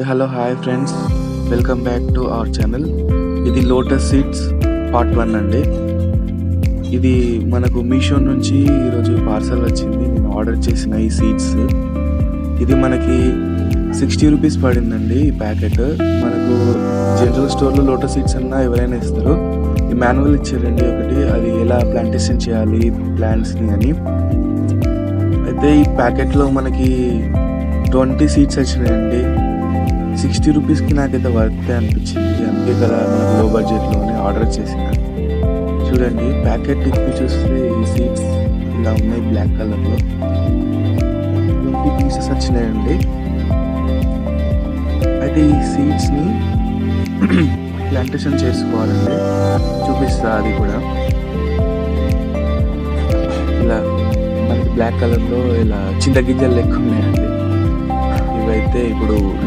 Hello hi friends, welcome back to our channel. ఇది lotus seeds part 1 అండి. ఇది మనకు మీషో నుంచి ఈరోజు పార్సల్ వచ్చింది. నేను ఆర్డర్ చేసిన ఈ సీడ్స్, ఇది మనకి 60 రూపీస్ పడిందండి ఈ ప్యాకెట్. మనకు జనరల్ స్టోర్లో లోటస్ సీడ్స్ అన్నా ఎవరైనా ఇస్తారు. ఈ మాన్యువల్ ఇచ్చారండి ఒకటి, అది ఎలా ప్లాంటేషన్ చేయాలి ప్లాంట్స్ని అని. అయితే ఈ ప్యాకెట్లో మనకి 20 సీడ్స్ వచ్చినాయండి. 60 రూపీస్కి నాకైతే వర్త్ అనిపించింది, అందుకే కదా మనకు లో బడ్జెట్లోనే ఆర్డర్ చేసిన. చూడండి, ప్యాకెట్ తిప్పి చూస్తే ఈ సీడ్స్ ఇలా ఉన్నాయి బ్లాక్ కలర్లో. 20 పీసెస్ వచ్చినాయండి. అయితే ఈ సీడ్స్ని ప్లాంటేషన్ చేసుకోవాలండి, చూపిస్తా అది కూడా. ఇలా మనకి బ్లాక్ కలర్లో ఇలా చింతగింజలు లెక్క ఉన్నాయండి. ఇవైతే ఇప్పుడు